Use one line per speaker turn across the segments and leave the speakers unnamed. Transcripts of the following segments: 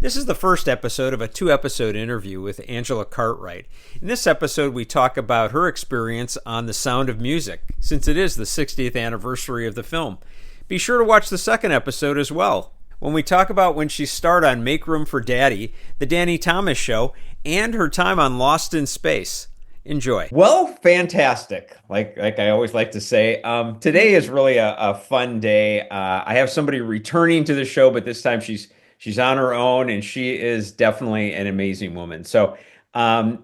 This is the first episode of a two-episode interview with Angela Cartwright. In this episode, we talk about her experience on The Sound of Music, since it is the 60th anniversary of the film. Be sure to watch the second episode as well, when we talk about when she starred on Make Room for Daddy, The Danny Thomas Show, and her time on Lost in Space. Enjoy. Well, fantastic. Like I always like to say, today is really a fun day. I have somebody returning to the show, but this time she's on her own, and she is definitely an amazing woman. So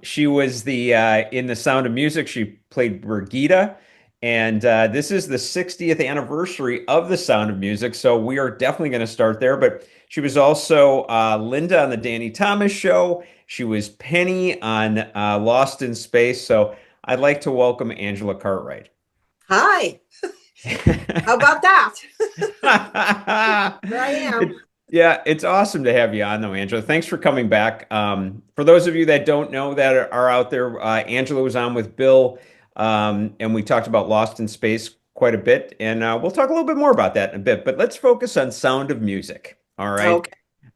she was in The Sound of Music. She played Brigitta, and this is the 60th anniversary of The Sound of Music. So we are definitely going to start there. But she was also Linda on the Danny Thomas Show. She was Penny on Lost in Space. So I'd like to welcome Angela Cartwright.
Hi. How about that? There I am.
Yeah, it's awesome to have you on, though, Angela. Thanks for coming back. For those of you that don't know that are out there, Angela was on with Bill, and we talked about Lost in Space quite a bit, and we'll talk a little bit more about that in a bit. But let's focus on Sound of Music. All right.
Okay.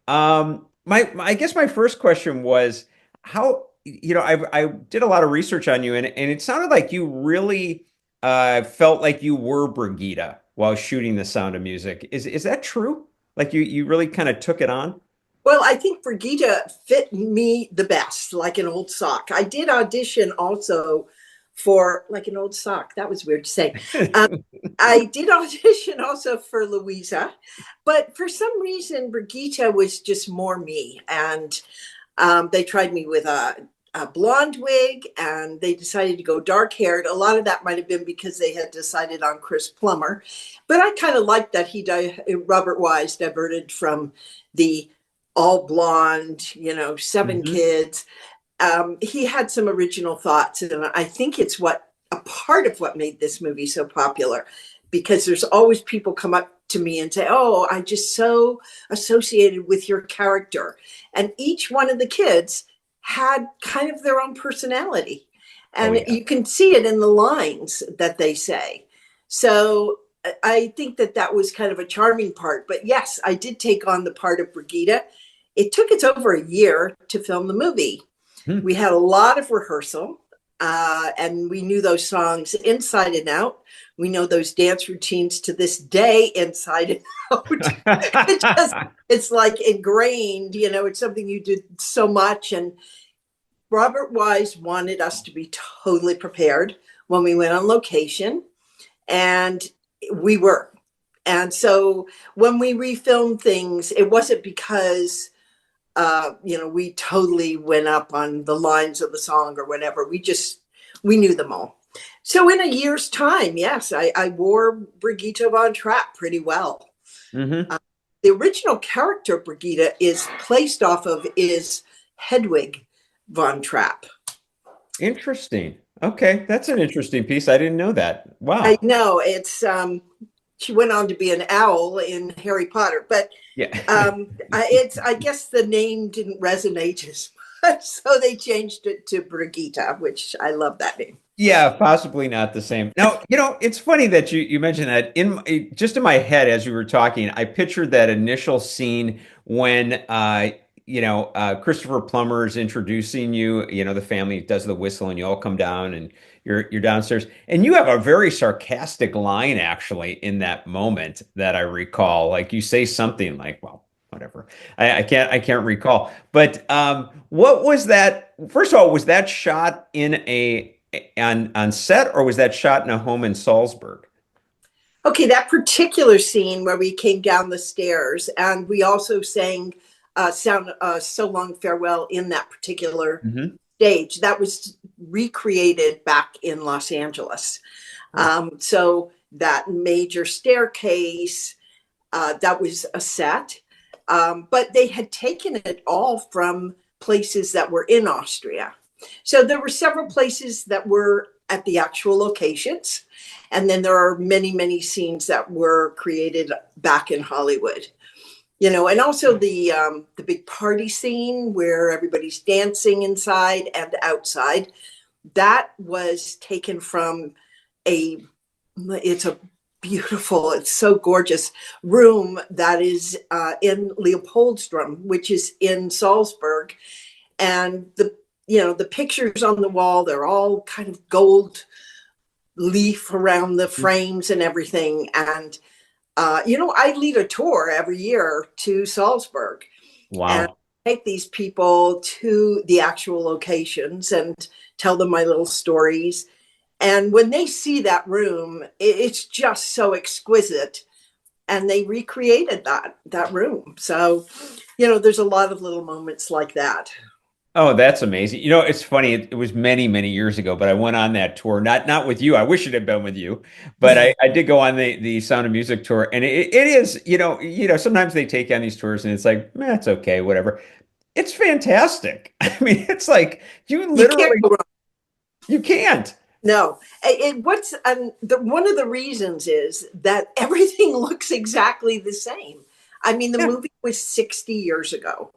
I guess my first question was how, I did a lot of research on you, and it sounded like you really felt like you were Brigitta while shooting The Sound of Music. Is that true? Like you really kind of took it on?
Well, I think Brigitta fit me the best, like an old sock. I did audition also for like an old sock. That was weird to say. I did audition also for Louisa, but for some reason, Brigitta was just more me. And they tried me with a blonde wig, and they decided to go dark haired. A lot of that might have been because they had decided on Chris Plummer, but I kind of liked that Robert Wise diverted from the all blonde, seven kids. He had some original thoughts, and I think it's a part of what made this movie so popular, because there's always people come up to me and say, "Oh, I just so associated with your character," and each one of the kids had kind of their own personality, and you can see it in the lines that they say. So I think that was kind of a charming part. But yes, I did take on the part of Brigitta. It took us over a year to film the movie. We had a lot of rehearsal, and we knew those songs inside and out. We know those dance routines to this day inside and out. It's like ingrained, it's something you did so much. And Robert Wise wanted us to be totally prepared when we went on location, and we were. And so when we refilmed things, it wasn't because we totally went up on the lines of the song or whatever. We knew them all. So in a year's time, yes, I wore Brigitta Von Trapp pretty well. Mm-hmm. The original character Brigitta is Hedwig Von Trapp.
Interesting. Okay, that's an interesting piece. I didn't know that. Wow.
I know. It's she went on to be an owl in Harry Potter, but yeah. I guess the name didn't resonate as much, so they changed it to Brigitta, which I love that name.
Yeah, possibly not the same. Now, it's funny that you mentioned that. Just in my head as you were talking, I pictured that initial scene when Christopher Plummer is introducing you. The family does the whistle, and you all come down, and you're downstairs, and you have a very sarcastic line actually in that moment that I recall. Like you say something like, "Well, whatever." I can't recall. But what was that? First of all, was that shot on set, or was that shot in a home in Salzburg?
Okay, that particular scene where we came down the stairs, and we also sang So Long Farewell in that particular stage, that was recreated back in Los Angeles. So that major staircase, that was a set, but they had taken it all from places that were in Austria. So there were several places that were at the actual locations, and then there are many, many scenes that were created back in Hollywood. And also the big party scene where everybody's dancing inside and outside, that was taken from it's a beautiful, it's so gorgeous room that is in Leopoldstrom, which is in Salzburg. And the pictures on the wall, they're all kind of gold leaf around the frames and everything. And I lead a tour every year to Salzburg.
Wow.
And take these people to the actual locations and tell them my little stories. And when they see that room, it's just so exquisite. And they recreated that room. So, there's a lot of little moments like that.
Oh, that's amazing. It's funny. It was many, many years ago, but I went on that tour, not with you. I wish it had been with you, but I did go on the Sound of Music tour. And it is, sometimes they take you on these tours and it's like, it's okay, whatever. It's fantastic. I mean, it's like you literally, you can't.
No, one of the reasons is that everything looks exactly the same. I mean, the movie was 60 years ago.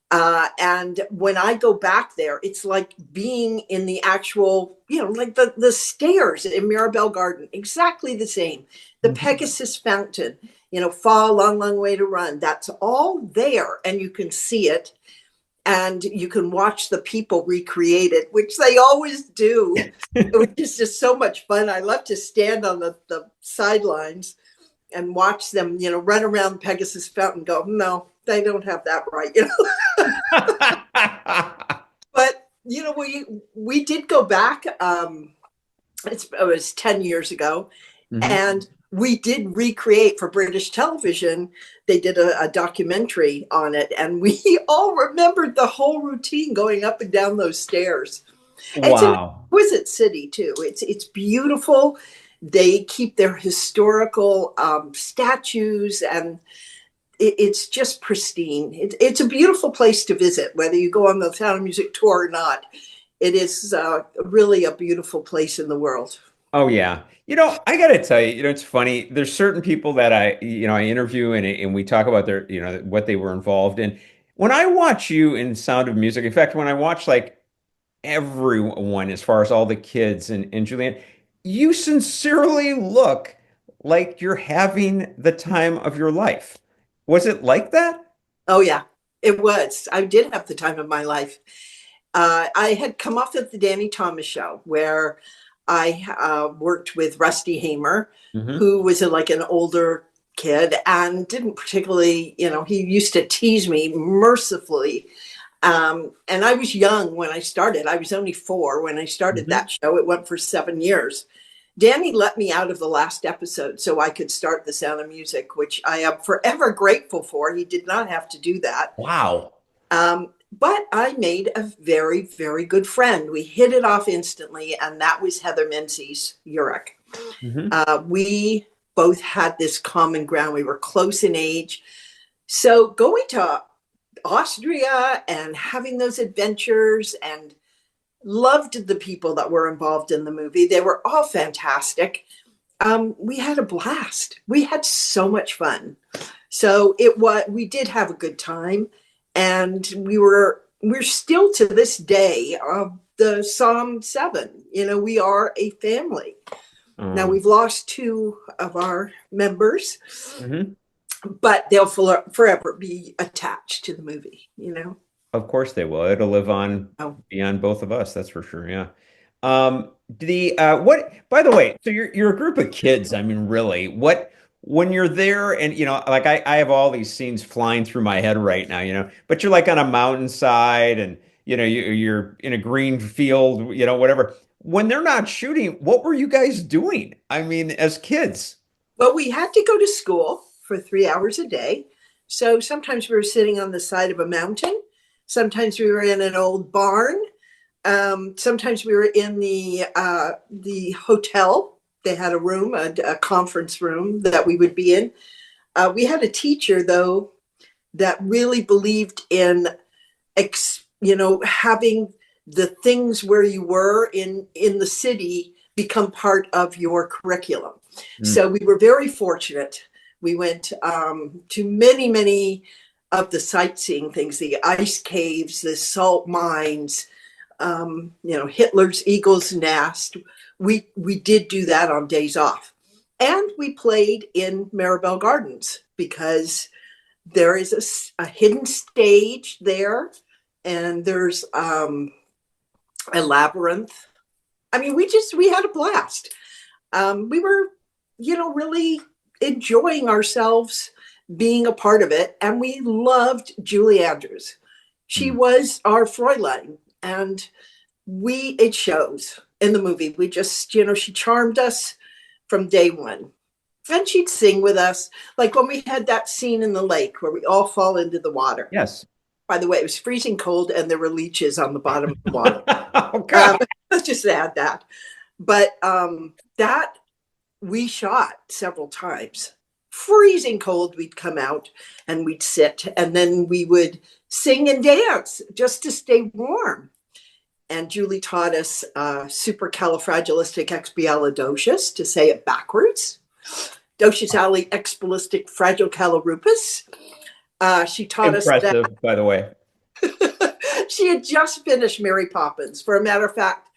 And when I go back there, it's like being in the actual, like the stairs in Mirabelle Garden, exactly the same. The Pegasus Fountain, Fall, Long, Long Way to Run. That's all there, and you can see it. And you can watch the people recreate it, which they always do, which is just so much fun. I love to stand on the sidelines and watch them, run around Pegasus Fountain and go, no, they don't have that right. But, we did go back. It was 10 years ago. And we did recreate for British television. They did a documentary on it, and we all remembered the whole routine going up and down those stairs.
Wow.
It's an exquisite city too. It's beautiful. They keep their historical statues, and it's just pristine. It's a beautiful place to visit, whether you go on the Sound of Music tour or not. It is really a beautiful place in the world.
Oh yeah. I got to tell you, it's funny. There's certain people that I interview and we talk about their, what they were involved in. When I watch you in Sound of Music, in fact, when I watch like everyone, as far as all the kids and Julianne, you sincerely look like you're having the time of your life. Was it like that?
Oh yeah, it was. I did have the time of my life. I had come off of the Danny Thomas show where I worked with Rusty Hamer, who was like an older kid and didn't particularly, he used to tease me mercifully. And I was young when I started. I was only 4 when I started that show. It went for 7 years. Danny let me out of the last episode so I could start The Sound of Music, which I am forever grateful for. He did not have to do that.
Wow.
But I made a very, very good friend. We hit it off instantly, and that was Heather Menzies, Urich. We both had this common ground. We were close in age. So going to Austria and having those adventures, and loved the people that were involved in the movie. They were all fantastic. We had a blast. We had so much fun. So we did have a good time. And we're still to this day the Psalm 7. We are a family. Now we've lost 2 of our members, but they'll forever be attached to the movie.
Of course they will. It'll live on beyond both of us. That's for sure. Yeah. What? By the way, so you're a group of kids. I mean, really, what? When you're there and, like I have all these scenes flying through my head right now, but you're like on a mountainside and, you're in a green field, whatever. When they're not shooting, what were you guys doing? I mean, as kids?
Well, we had to go to school for 3 hours a day. So sometimes we were sitting on the side of a mountain. Sometimes we were in an old barn. Sometimes we were in the hotel. They had a room, a conference room that we would be in. We had a teacher, though, that really believed in, having the things where you were in the city become part of your curriculum. So we were very fortunate. We went to many, many of the sightseeing things, the ice caves, the salt mines, Hitler's Eagle's Nest. We did do that on days off. And we played in Maribel Gardens because there is a hidden stage there, and there's a labyrinth. I mean, we had a blast. We were, really enjoying ourselves being a part of it. And we loved Julie Andrews. She was our Fräulein, and it shows in the movie. We just, she charmed us from day one. And she'd sing with us. Like when we had that scene in the lake where we all fall into the water.
Yes.
By the way, it was freezing cold and there were leeches on the bottom of the water.
Oh, God.
Let's just add that. But that we shot several times. Freezing cold, we'd come out and we'd sit, and then we would sing and dance just to stay warm. And Julie taught us Supercalifragilisticexpialidocious, to say it backwards. Docious ali expialisticfragilcalorupus. She taught us that.
Impressive, by the way.
She had just finished Mary Poppins. For a matter of fact,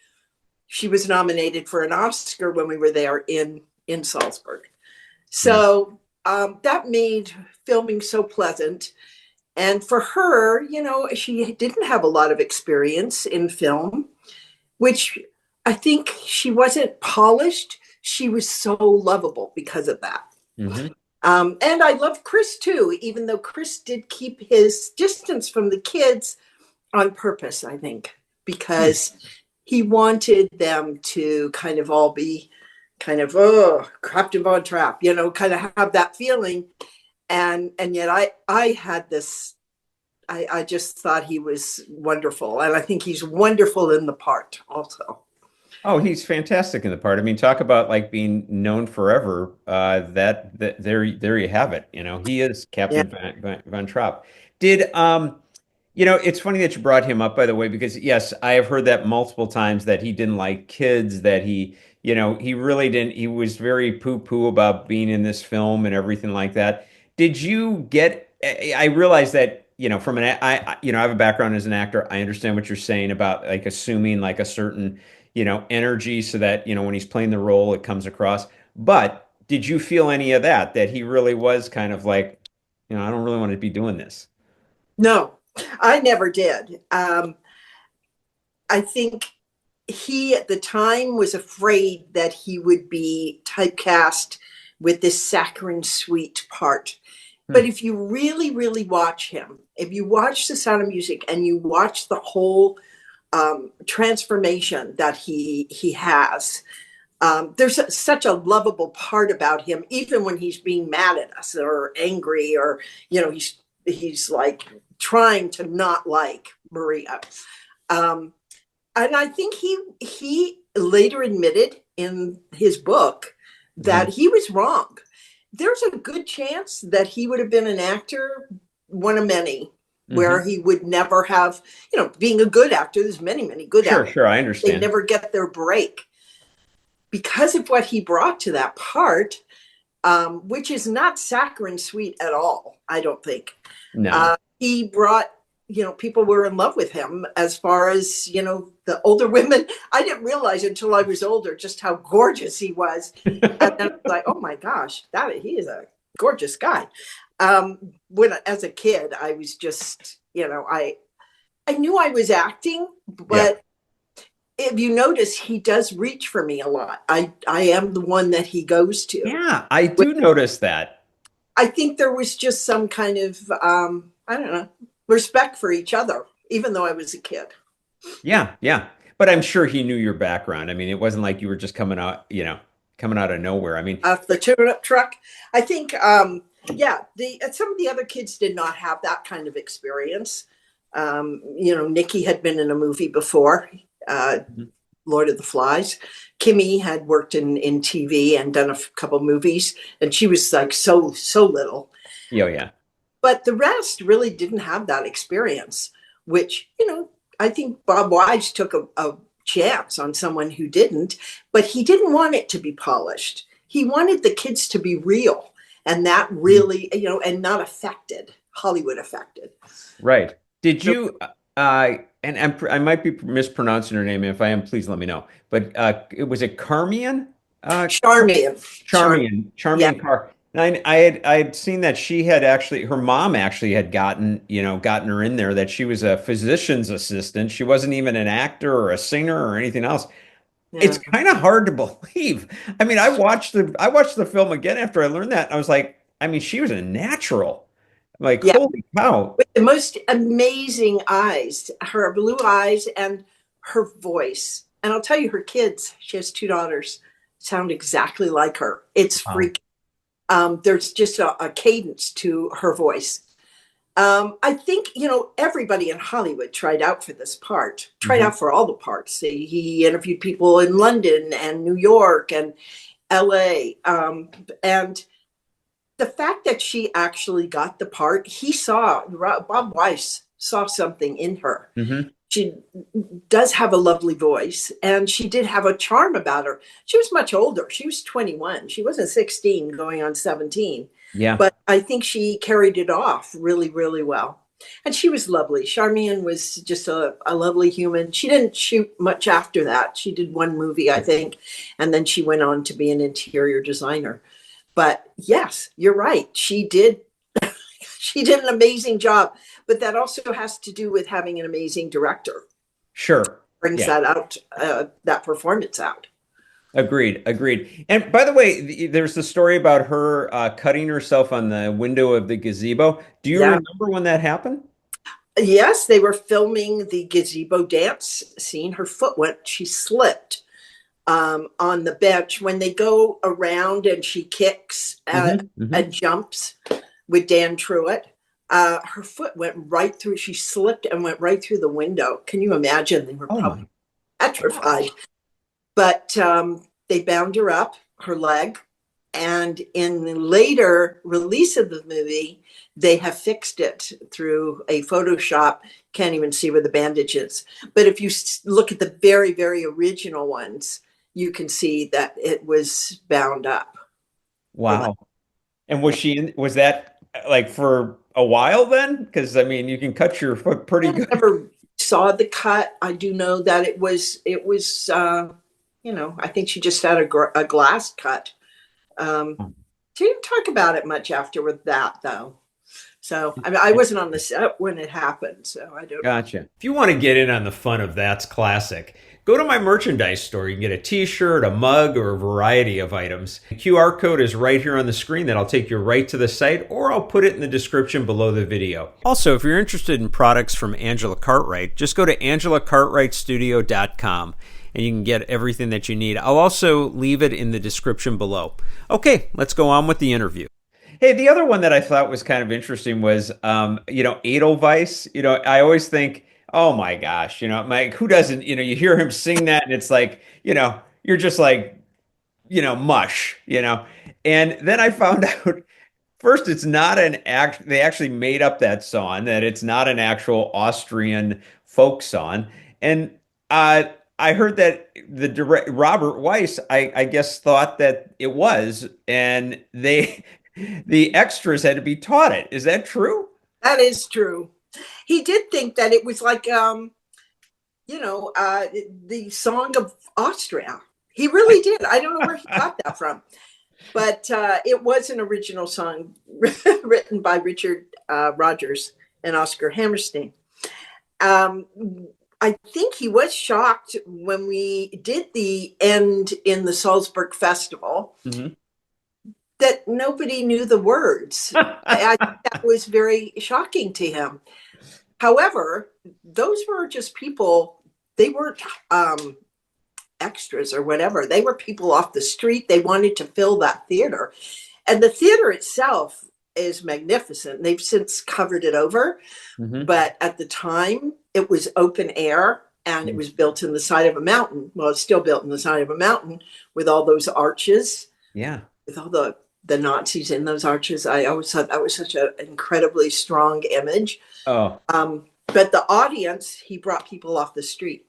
she was nominated for an Oscar when we were there in Salzburg. So that made filming so pleasant. And for her, she didn't have a lot of experience in film, which I think she wasn't polished. She was so lovable because of that. Mm-hmm. And I love Chris too, even though Chris did keep his distance from the kids on purpose, I think, because he wanted them to kind of all be kind of, Captain Von Trapp, kind of have that feeling. And yet I had this, I just thought he was wonderful. And I think he's wonderful in the part also.
Oh, he's fantastic in the part. I mean, talk about like being known forever. That there you have it. He is Captain Von Trapp. It's funny that you brought him up, by the way, because yes, I have heard that multiple times that he didn't like kids, that he really didn't. He was very poo-poo about being in this film and everything like that. Did you get? I realize that from I have a background as an actor. I understand what you're saying about like assuming like a certain energy so that when he's playing the role it comes across. But did you feel any of that he really was kind of like, I don't really want to be doing this?
No, I never did. I think he at the time was afraid that he would be typecast with this saccharine sweet part. But if you really, really watch him, if you watch The Sound of Music and you watch the whole transformation that he has, there's such a lovable part about him, even when he's being mad at us or angry, or he's like trying to not like Maria. And I think he later admitted in his book that he was wrong. There's a good chance that he would have been an actor, one of many, where he would never have, being a good actor, there's many, many good actors.
Sure, I understand.
They never get their break because of what he brought to that part, which is not saccharine sweet at all, I don't think.
No.
He brought, people were in love with him as far as, the older women. I didn't realize until I was older just how gorgeous he was. And then I was like, oh my gosh, he is a gorgeous guy. When as a kid, I was just, I knew I was acting, but if you notice, he does reach for me a lot. I am the one that he goes to.
Yeah, I do notice that.
I think there was just some kind of, I don't know, respect for each other, even though I was a kid.
Yeah. But I'm sure he knew your background. I mean, it wasn't like you were just coming out of nowhere. I mean,
off the tune-up truck. I think, some of the other kids did not have that kind of experience. Nikki had been in a movie before, Lord of the Flies. Kimmy had worked in TV and done a couple movies, and she was like so little.
Yeah.
But the rest really didn't have that experience, which, I think Bob Wise took a chance on someone who didn't, but he didn't want it to be polished. He wanted the kids to be real, and that really, and not Hollywood affected.
Right. Did you, and I might be mispronouncing her name. If I am, please let me know. But was it Charmian? Uh,
Charmian. Yeah.
Charmian Carr. And I had seen that she had actually her mom actually had gotten her in there, that she was a physician's assistant. She wasn't even an actor or a singer or anything else. It's
Yeah.
kind of hard to believe. I mean, I watched the film again after I learned that, and I was like, I mean, she was a natural. Like,
Yeah.
holy cow.
With the most amazing eyes, her blue eyes and her voice. And I'll tell you, her kids, she has two daughters, sound exactly like her. It's
Wow.
freaky. There's just a cadence to her voice. I think, everybody in Hollywood tried out for this part, tried
Mhm.
out for all the parts. He interviewed people in London and New York and LA. And the fact that she actually got the part, Bob Weiss saw something in her.
Mhm.
She does have a lovely voice, and she did have a charm about her. She was much older. She was 21. She wasn't 16 going on 17.
Yeah.
But I think she carried it off really, really well. And she was lovely. Charmian was just a lovely human. She didn't shoot much after that. She did one movie, I think, and then she went on to be an interior designer. But yes, you're right. She did. She did an amazing job. But that also has to do with having an amazing director.
Sure.
Brings
Yeah.
that out, that performance out.
Agreed. Agreed. And by the way, there's the story about her cutting herself on the window of the gazebo. Do you
Yeah.
remember when that happened?
Yes, they were filming the gazebo dance scene. Her foot went, she slipped on the bench when they go around and she kicks
Hmm.
and jumps with Dan Truitt. Her foot went right through, she slipped and went right through the window. Can you imagine? They were
Oh
probably
my
petrified.
gosh.
But they bound her up, her leg. And in the later release of the movie, they have fixed it through a Photoshop. Can't even see where the bandage is. But if you look at the very, very original ones, you can see that it was bound up.
Wow. And was that like for a while then? Because I mean, you can cut your foot pretty
I
good.
never saw the cut. I do know that I think she just had a glass cut. She didn't talk about it much after with that, though. So I mean, I wasn't on the set when it happened, so I don't know.
Gotcha. If you want to get in on the fun of That's Classic, go to my merchandise store. You can get a t-shirt, a mug, or a variety of items. The QR code is right here on the screen. That'll take you right to the site, or I'll put it in the description below the video. Also, if you're interested in products from Angela Cartwright, just go to angelacartwrightstudio.com and you can get everything that you need. I'll also leave it in the description below. Okay, let's go on with the interview. Hey, the other one that I thought was kind of interesting was, Edelweiss. I always think, oh my gosh, Mike, who doesn't, you hear him sing that and it's like, you're just like, mush. And then I found out first, it's not an act, they actually made up that song, that it's not an actual Austrian folk song. And I heard that the Robert Weiss, I guess, thought that it was, and the extras had to be taught it. Is that true?
That is true. He did think that it was like, the song of Austria. He really did. I don't know where he got that from, but it was an original song written by Richard Rodgers and Oscar Hammerstein. I think he was shocked when we did the end in the Salzburg Festival
Mhm.
that nobody knew the words. I think that was very shocking to him. However, those were just people, they weren't extras or whatever. They were people off the street. They wanted to fill that theater. And the theater itself is magnificent. They've since covered it over.
Mhm.
But at the time, it was open air and it was built in the side of a mountain. Well, it's still built in the side of a mountain with all those arches,
Yeah.
with all the Nazis in those arches. I always thought that was such an incredibly strong image.
Oh,
But the audience, he brought people off the street.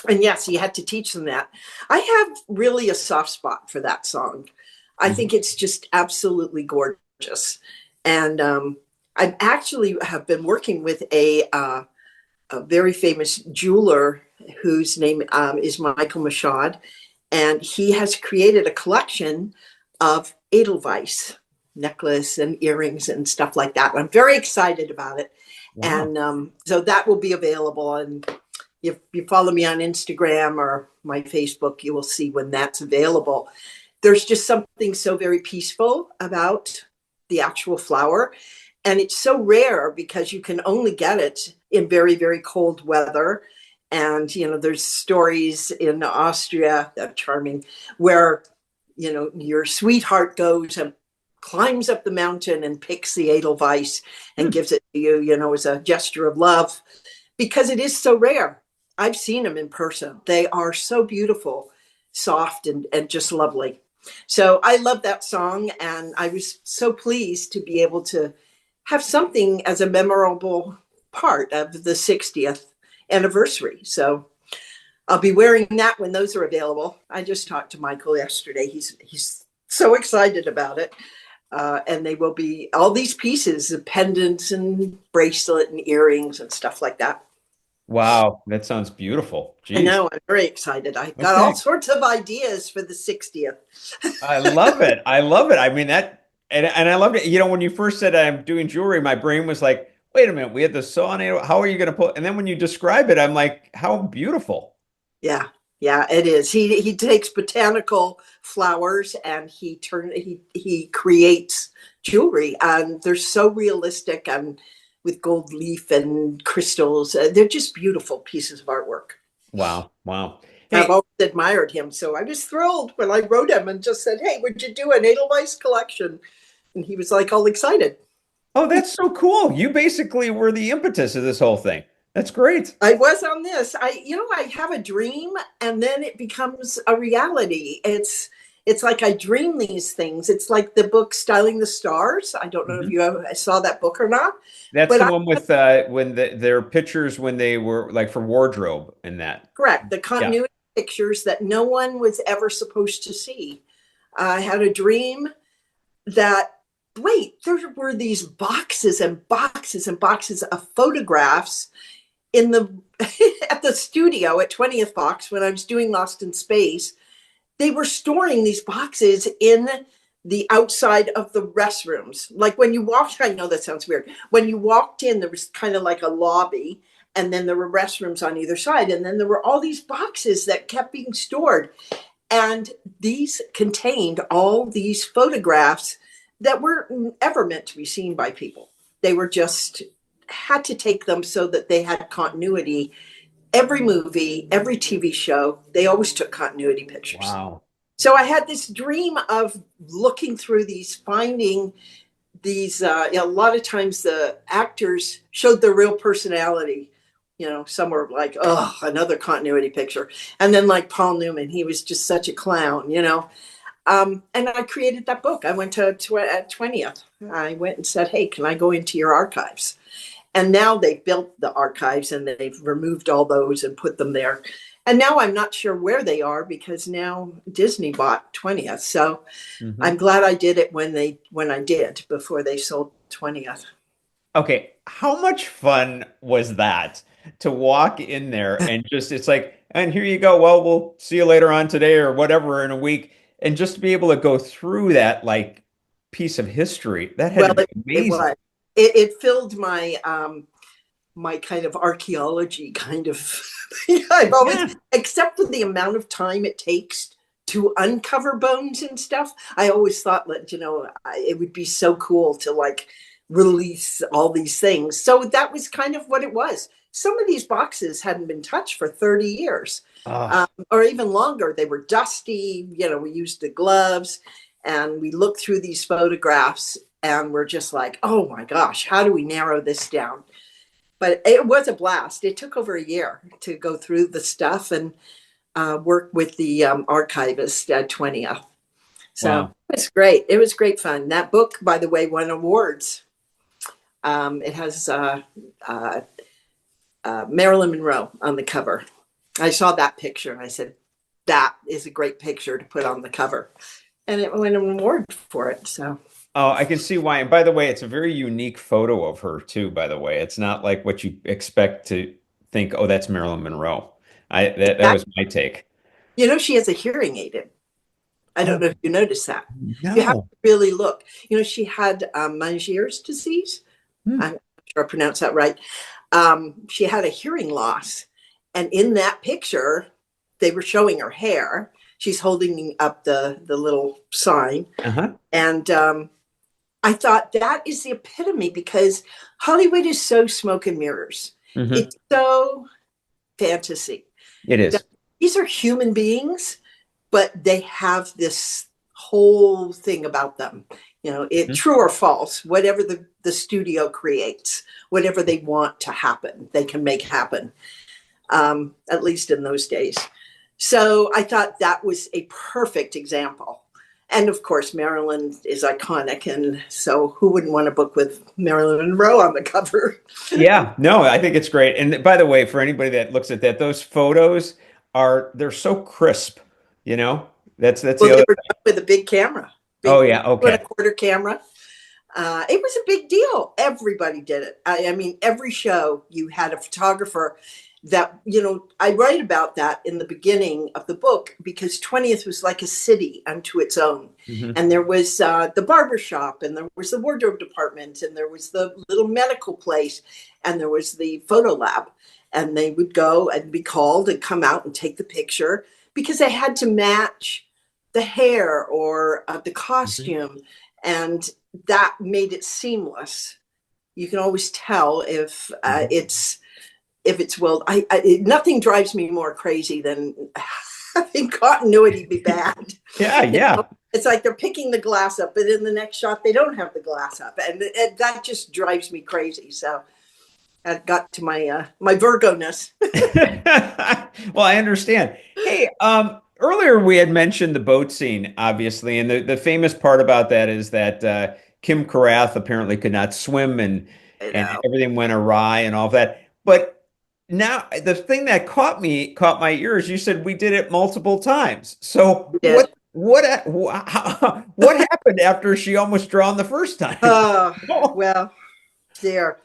And yes, he had to teach them that. I have really a soft spot for that song. I think it's just absolutely gorgeous. And I actually have been working with a very famous jeweler whose name is Michael Mashad. And he has created a collection of Edelweiss necklace and earrings and stuff like that. I'm very excited about it.
Wow.
And so that will be available. And if you follow me on Instagram or my Facebook, you will see when that's available. There's just something so very peaceful about the actual flower. And it's so rare because you can only get it in very, very cold weather. And, there's stories in Austria, charming, where, your sweetheart goes and climbs up the mountain and picks the Edelweiss and gives it to you, as a gesture of love, because it is so rare. I've seen them in person. They are so beautiful, soft, and just lovely. So I love that song. And I was so pleased to be able to have something as a memorable part of the 60th anniversary. So I'll be wearing that when those are available. I just talked to Michael yesterday. He's so excited about it. And they will be all these pieces of pendants and bracelet and earrings and stuff like that.
Wow, that sounds beautiful. Jeez.
I know, I'm very excited. I got all sorts of ideas for the 60th.
I love it. I love it. I mean, and I loved it. When you first said I'm doing jewelry, my brain was like, wait a minute, we had the saw on it. How are you going to pull? And then when you describe it, I'm like, how beautiful.
Yeah, it is. He takes botanical flowers and he creates jewelry, and they're so realistic and with gold leaf and crystals. They're just beautiful pieces of artwork.
Wow. Hey,
I've always admired him. So I was thrilled when I wrote him and just said, hey, would you do an Edelweiss collection? And he was like all excited.
Oh, that's so cool. You basically were the impetus of this whole thing. That's great.
I was on this. I have a dream and then it becomes a reality. It's like I dream these things. It's like the book Styling the Stars. I don't know if you ever saw that book or not.
That's the one with when their pictures when they were like for wardrobe and that.
Correct. The continuity pictures that no one was ever supposed to see. I had a dream that, there were these boxes and boxes and boxes of photographs in at the studio at 20th Fox when I was doing Lost in Space. They were storing these boxes in the outside of the restrooms. Like when you walked, I know that sounds weird. When you walked in, there was kind of like a lobby, and then there were restrooms on either side. And then there were all these boxes that kept being stored. And these contained all these photographs that weren't ever meant to be seen by people. They were just had to take them so that they had continuity. Every movie, every TV show, they always took continuity pictures.
Wow.
So I had this dream of looking through these, finding these, a lot of times the actors showed their real personality. Some were like, oh, another continuity picture. And then like Paul Newman, he was just such a clown, And I created that book. I went to 20th. I went and said, hey, can I go into your archives? And now they've built the archives and they've removed all those and put them there. And now I'm not sure where they are because now Disney bought 20th. So I'm glad I did it when I did, before they sold 20th.
Okay. How much fun was that to walk in there and just, it's like, and here you go. Well, we'll see you later on today or whatever in a week. And just to be able to go through that like piece of history, that had to be amazing.
It filled my my kind of archaeology kind of I've always, except for the amount of time it takes to uncover bones and stuff, I always thought that, it would be so cool to like release all these things. So that was kind of what it was. Some of these boxes hadn't been touched for 30 years or even longer. They were dusty. We used the gloves and we looked through these photographs and we're just like, oh my gosh, how do we narrow this down? But it was a blast. It took over a year to go through the stuff and work with the archivist at 20th. So It was great. It was great fun. That book, by the way, won awards. It has Marilyn Monroe on the cover. I saw that picture and I said, that is a great picture to put on the cover. And it won an award for it. So.
Oh, I can see why. And by the way, it's a very unique photo of her too, by the way. It's not like what you expect to think, oh, that's Marilyn Monroe. That was my take.
You know, she has a hearing aid in. I don't know if you noticed that. You have
No.
to really look. You know, she had Meniere's disease. I'm not sure I pronounced that right. She had a hearing loss. And in that picture, they were showing her hair. She's holding up the little sign. And I thought that is the epitome, because Hollywood is so smoke and mirrors. It's so fantasy.
It is.
These are human beings, but they have this whole thing about them. You know, true or false, whatever the studio creates, whatever they want to happen, they can make happen, at least in those days. So I thought that was a perfect example. And of course, Marilyn is iconic. And so who wouldn't want a book with Marilyn Monroe on the cover?
Yeah, no, I think it's great. And by the way, for anybody that looks at that, those photos they're so crisp, you know, that's
Well,
the
they
other
were done with a big camera.
Oh, yeah. Okay.
1/4 camera. It was a big deal. Everybody did it. I mean, every show you had a photographer that, you know, I write about that in the beginning of the book, because 20th was like a city unto its own. And there was the barber shop, and there was the wardrobe department, and there was the little medical place, and there was the photo lab. And they would go and be called and come out and take the picture, because they had to match the hair or the costume. And that made it seamless. You can always tell if it's well. Nothing drives me more crazy than having continuity be bad.
Yeah.
You know? It's like they're picking the glass up, but in the next shot they don't have the glass up, and that just drives me crazy. So I got to my my Virgo-ness.
Well, I understand. Hey, earlier we had mentioned the boat scene, obviously, and the famous part about that is that Kym Karath apparently could not swim, and everything went awry and all of that. But now the thing that caught my ears, you said we did it multiple times. So what happened after she almost drowned the first time?
Well, dear.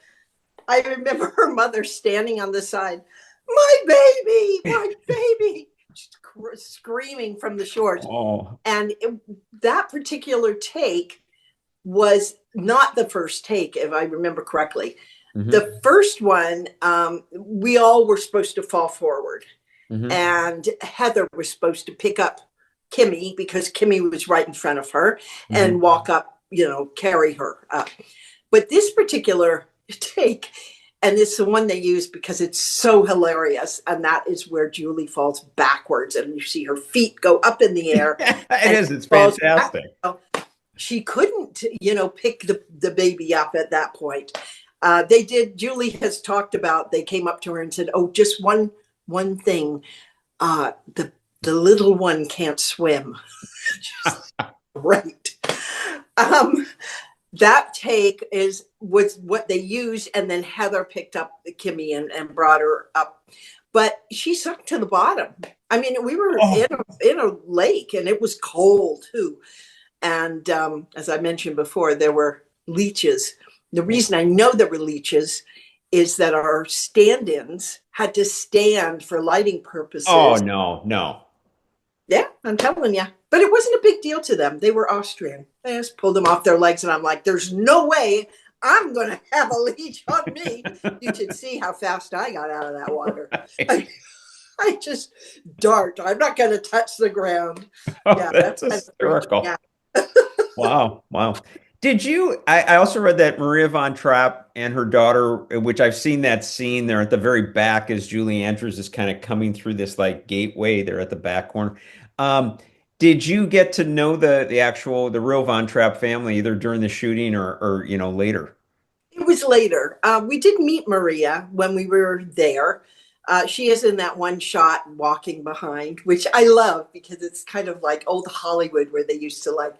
I remember her mother standing on the side, my baby, screaming from the shores. And that particular take was not the first take, if I remember correctly. The first one, we all were supposed to fall forward. And Heather was supposed to pick up Kimmy, because Kimmy was right in front of her, and walk up, you know, carry her up. But this particular take, and it's the one they use because it's so hilarious, and that is where Julie falls backwards, and you see her feet go up in the air.
It's fantastic.
She couldn't, you know, pick the baby up at that point. Julie has talked about, they came up to her and said, oh, just one thing, the little one can't swim. Right. That take was what they used, and then Heather picked up Kimmy and brought her up, but she sunk to the bottom. I mean, we were in a lake, and it was cold too. And as I mentioned before, there were leeches. The reason I know there were leeches is that our stand-ins had to stand for lighting purposes.
Oh, no.
Yeah, I'm telling you. But it wasn't a big deal to them. They were Austrian. They just pulled them off their legs, and I'm like, there's no way I'm going to have a leech on me. You should see how fast I got out of that water. I just dart. I'm not going to touch the ground.
That's hysterical. Yeah. Wow. Did you, I also read that Maria von Trapp and her daughter, which I've seen that scene there at the very back as Julie Andrews is kind of coming through this like gateway there at the back corner. Did you get to know the real Von Trapp family either during the shooting or you know, later?
It was later. We did meet Maria when we were there. She is in that one shot walking behind, which I love because it's kind of like old Hollywood where they used to like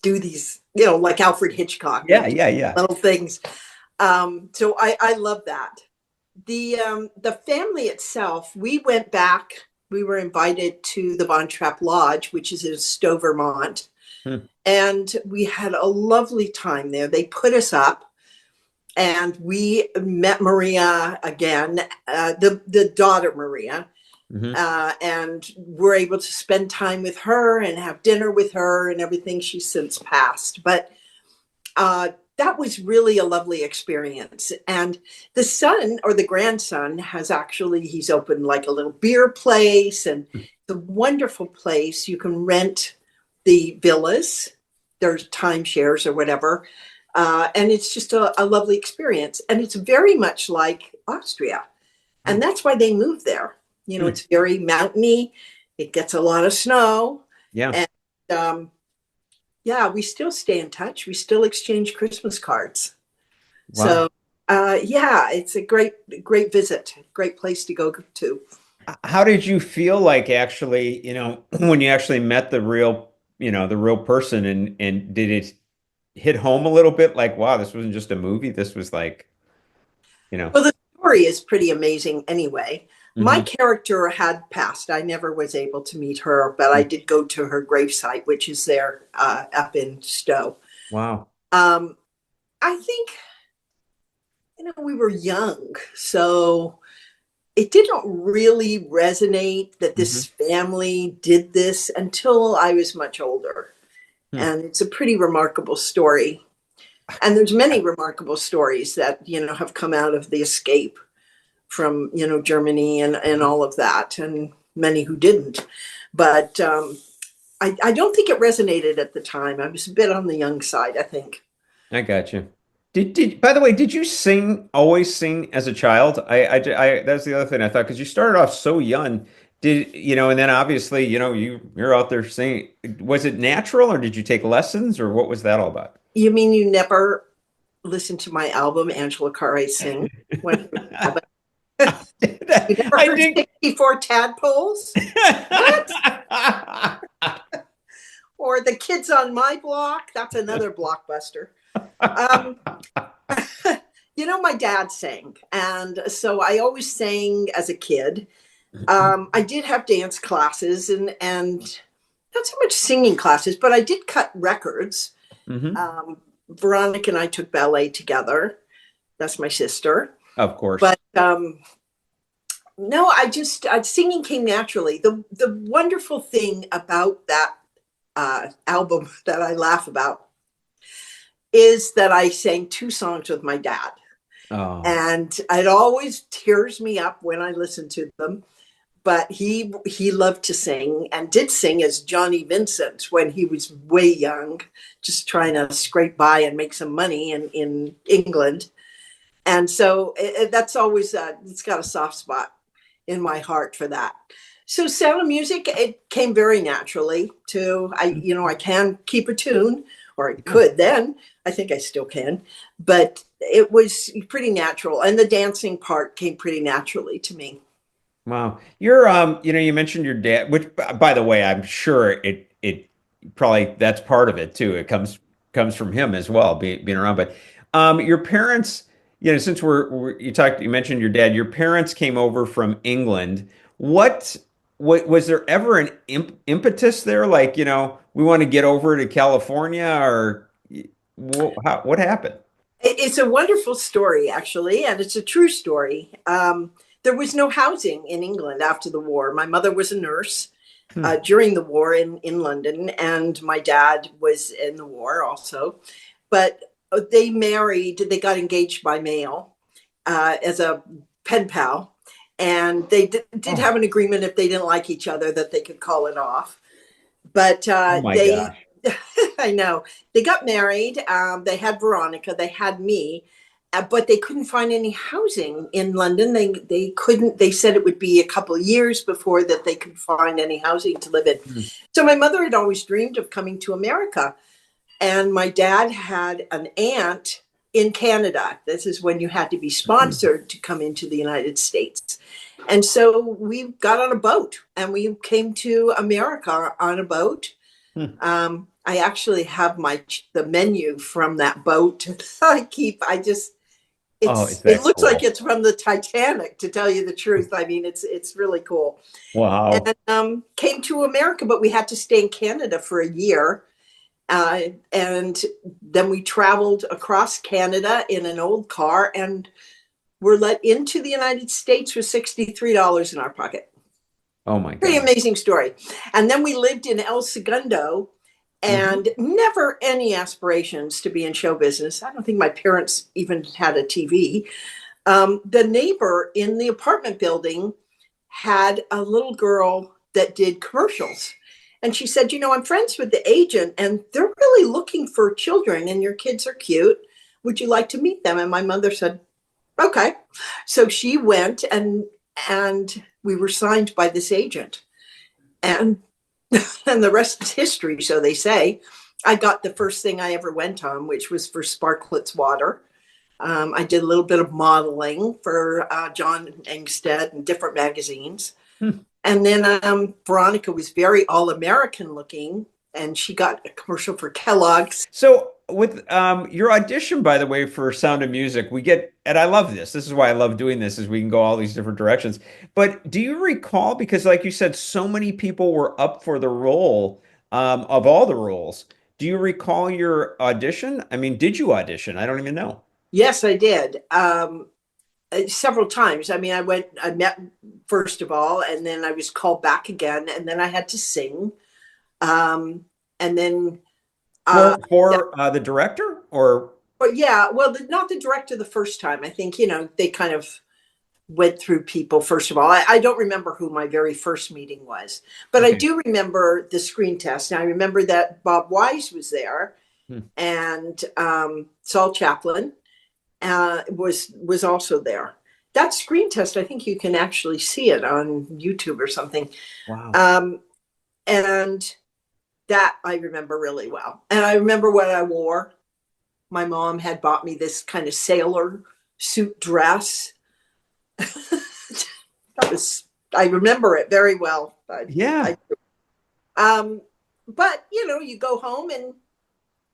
do these, you know, like Alfred Hitchcock.
Yeah.
Little things. So I love that. The family itself, we went back. We were invited to the Von Trapp Lodge, which is in Stowe, Vermont. And we had a lovely time there. They put us up, and we met Maria again, the daughter Maria.
Hmm.
and we're able to spend time with her and have dinner with her and everything. She's since passed, but that was really a lovely experience. And the son or the grandson he's opened like a little beer place, and the wonderful place. You can rent the villas, there's timeshares or whatever. And it's just a lovely experience. And it's very much like Austria. And that's why they moved there. You know, it's very mountainy. It gets a lot of snow.
Yeah.
And yeah, we still stay in touch. We still exchange Christmas cards.
Wow.
So yeah, it's a great visit, great place to go to.
How did you feel like actually, when you actually met the real person, and did it hit home a little bit like, wow, this wasn't just a movie. This was like,
Well, the story is pretty amazing anyway. My
Mhm.
character had passed. I never was able to meet her, but I did go to her gravesite, which is there up in Stowe.
Wow.
I think, we were young, so it didn't really resonate that
Hmm.
this family did this until I was much older.
Hmm.
And it's a pretty remarkable story. And there's many remarkable stories that, have come out of the escape from, Germany and all of that, and many who didn't. But I don't think it resonated at the time. I was a bit on the young side, I think.
I got you. By the way, did you always sing as a child? That's the other thing I thought, because you started off so young. And then obviously, you're out there singing. Was it natural, or did you take lessons, or what was that all about?
You mean you never listened to my album, Angela Carr Sing? When you never
I
heard
did.
64 Tadpoles? What? Or The Kids on My Block? That's another blockbuster. Um, my dad sang, and so I always sang as a kid. I did have dance classes and not so much singing classes, but I did cut records.
Hmm.
Veronica and I took ballet together. That's my sister.
Of course.
But no, I just singing came naturally. The wonderful thing about that album that I laugh about is that I sang 2 songs with my dad.
Oh.
And it always tears me up when I listen to them. But he loved to sing and did sing as Johnny Vincent when he was way young, just trying to scrape by and make some money in England. And so that's always it's got a soft spot in my heart for that. So Sound of Music, it came very naturally to I can keep a tune, or I could then. I think I still can, but it was pretty natural, and the dancing part came pretty naturally to me.
Wow. You mentioned your dad, which by the way, I'm sure it probably that's part of it too. It comes from him as well, being around. But your parents, since you mentioned your dad, your parents came over from England. What was there ever an impetus there? Like, we want to get over to California, or what happened?
It's a wonderful story, actually, and it's a true story. There was no housing in England after the war. My mother was a nurse
Hmm.
during the war in London, and my dad was in the war also. But they got engaged by mail as a pen pal, and they did
Oh,
have an agreement if they didn't like each other that they could call it off. But
oh my
they,
gosh.
I know, they got married. They had Veronica, they had me, but they couldn't find any housing in London. They couldn't. They said it would be a couple of years before that they could find any housing to live in.
Hmm.
So my mother had always dreamed of coming to America, and my dad had an aunt in Canada. This is when you had to be sponsored to come into the United States. And so we got on a boat and we came to America on a boat.
Hmm.
I actually have the menu from that boat.
Oh, is
It
that
looks like
cool?
it's from the Titanic, to tell you the truth. I mean, it's really cool.
Wow.
And came to America, but we had to stay in Canada for a year. And then we traveled across Canada in an old car and were let into the United States with $63 in our pocket.
Oh my
Pretty
God.
amazing story. And then we lived in El Segundo
Hmm.
and never any aspirations to be in show business. I don't think my parents even had a TV. The neighbor in the apartment building had a little girl that did commercials. And she said, I'm friends with the agent and they're really looking for children and your kids are cute. Would you like to meet them? And my mother said, okay. So she went and we were signed by this agent. And and the rest is history, so they say. I got the first thing I ever went on, which was for Sparkletts Water. I did a little bit of modeling for John Engstead and different magazines.
Hmm.
And then Veronica was very all-American looking, and she got a commercial for Kellogg's.
So with your audition, by the way, for Sound of Music, we get, and I love this. This is why I love doing this, is we can go all these different directions. But do you recall, because like you said, so many people were up for the role of all the roles. Do you recall your audition? I mean, did you audition? I don't even know.
Yes, I did. Several times. I mean, I met first of all, and then I was called back again, and then I had to sing. And then
For the director or
but yeah, well, not the director the first time. I think, they kind of went through people first of all. I don't remember who my very first meeting was, but I
okay.
do remember the screen test. And I remember that Bob Wise was there
Hmm.
and Saul Chaplin was also there. That screen test, I think you can actually see it on YouTube or something.
Wow.
And that I remember really well. And I remember what I wore. My mom had bought me this kind of sailor suit dress. I remember it very well.
Yeah.
But you go home and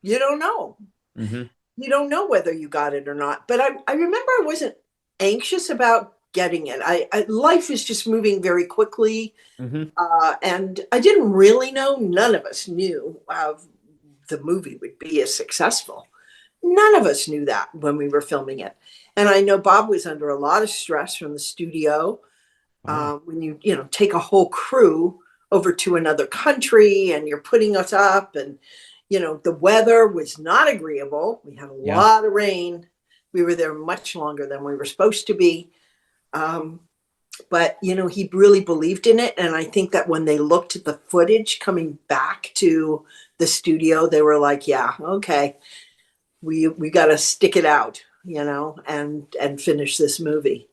you don't know.
Hmm.
You don't know whether you got it or not. But I remember I wasn't anxious about getting it. Life is just moving very quickly.
Hmm.
And I didn't really know, none of us knew the movie would be as successful. None of us knew that when we were filming it. And I know Bob was under a lot of stress from the studio.
Wow.
When take a whole crew over to another country and you're putting us up and, the weather was not agreeable. We had a
Yeah.
lot of rain. We were there much longer than we were supposed to be. But he really believed in it, and I think that when they looked at the footage coming back to the studio, they were like, yeah, okay, we got to stick it out, and finish this movie.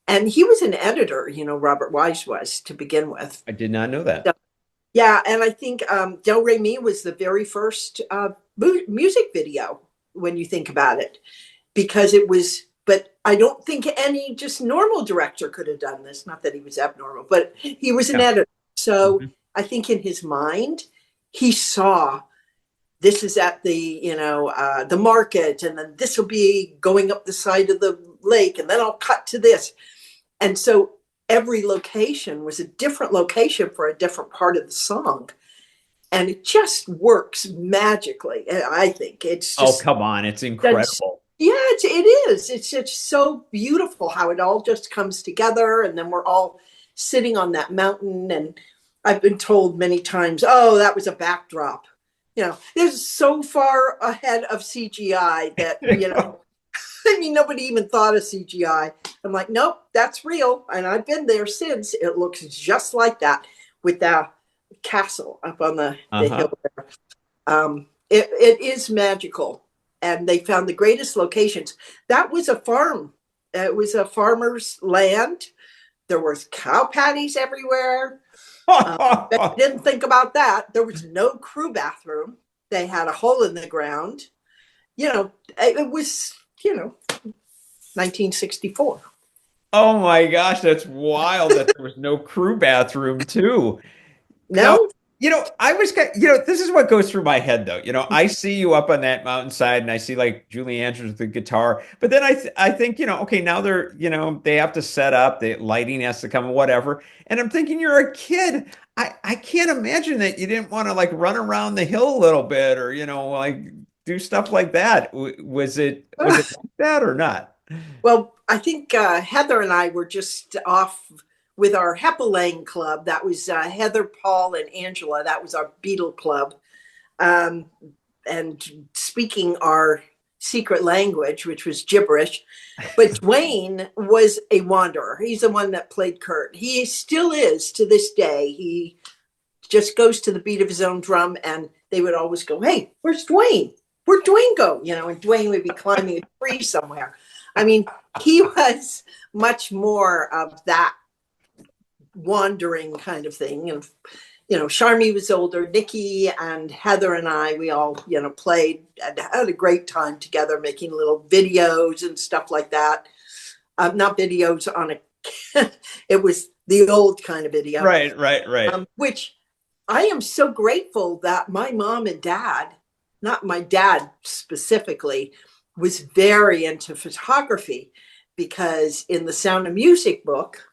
And he was an editor, Robert Wise was, to begin with.
I did not know that.
So, yeah, and I think Del Re Mi was the very first music video when you think about it, because it was. But I don't think any just normal director could have done this. Not that he was abnormal, but he was an
Yeah.
editor. So
Mhm.
I think in his mind, he saw this is at the market, and then this will be going up the side of the lake, and then I'll cut to this. And so every location was a different location for a different part of the song. And it just works magically. I think it's
Oh,
just
come on. It's
that's
incredible.
yeah, it is. It's just so beautiful how it all just comes together, and then we're all sitting on that mountain. And I've been told many times, "Oh, that was a backdrop." It's so far ahead of CGI that I mean, nobody even thought of CGI. I'm like, nope, that's real, and I've been there since. It looks just like that with that castle up on the
Uh-huh.
hill there. It is magical, and they found the greatest locations. That was a farm. It was a farmer's land. There was cow patties everywhere. But I didn't think about that. There was no crew bathroom. They had a hole in the ground. It was 1964.
Oh my gosh, that's wild that there was no crew bathroom too. No,
No.
I was, this is what goes through my head though. I see you up on that mountainside and I see like Julie Andrews with the guitar, but then I think, okay, now they have to set up, the lighting has to come, whatever. And I'm thinking you're a kid. I can't imagine that you didn't want to like run around the hill a little bit or, like do stuff like that. Was it like that or not?
Well, I think Heather and I were just off with our Heppelang club. That was Heather, Paul, and Angela. That was our Beatle club. And speaking our secret language, which was gibberish. But Dwayne was a wanderer. He's the one that played Kurt. He still is to this day. He just goes to the beat of his own drum, and they would always go, "Hey, where's Dwayne? Where'd Dwayne go?" You know, and Dwayne would be climbing a tree somewhere. I mean, he was much more of that wandering kind of thing. And, you know, Charmy was older. Nikki and Heather and I, we all, you know, played and had a great time together, making little videos and stuff like that. Not videos on a, it was the old kind of video.
Right.
Which I am so grateful that my mom and dad, not my dad specifically, was very into photography, because in the Sound of Music book.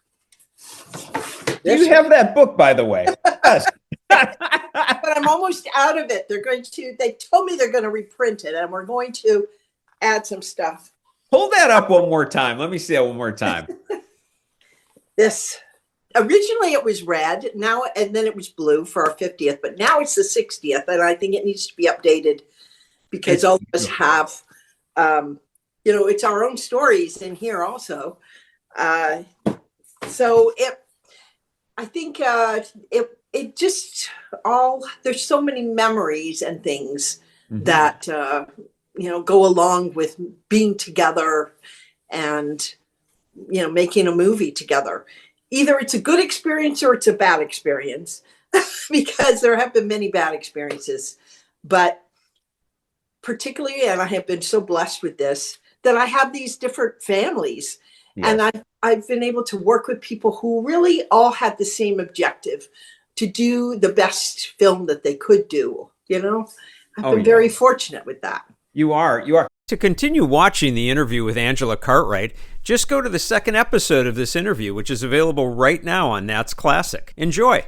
You have that book, by the way. Yes.
But I'm almost out of it. They told me they're going to reprint it, and we're going to add some stuff.
Hold that up one more time. Let me see that one more time.
This, originally it was red, now, and then it was blue for our 50th, but now it's the 60th, and I think it needs to be updated, because all of us have, you know, it's our own stories in here also. So I think it just there's so many memories and things that, you know, go along with being together and, you know, making a movie together. Either it's a good experience or it's a bad experience, because there have been many bad experiences, but particularly, and I have been so blessed with this, that I have these different families. Yes. And I've been able to work with people who really all had the same objective, to do the best film that they could do. You know, I've been very fortunate with that.
You are. To continue watching the interview with Angela Cartwright, just go to the second episode of this interview, which is available right now on Nat's Classic. Enjoy.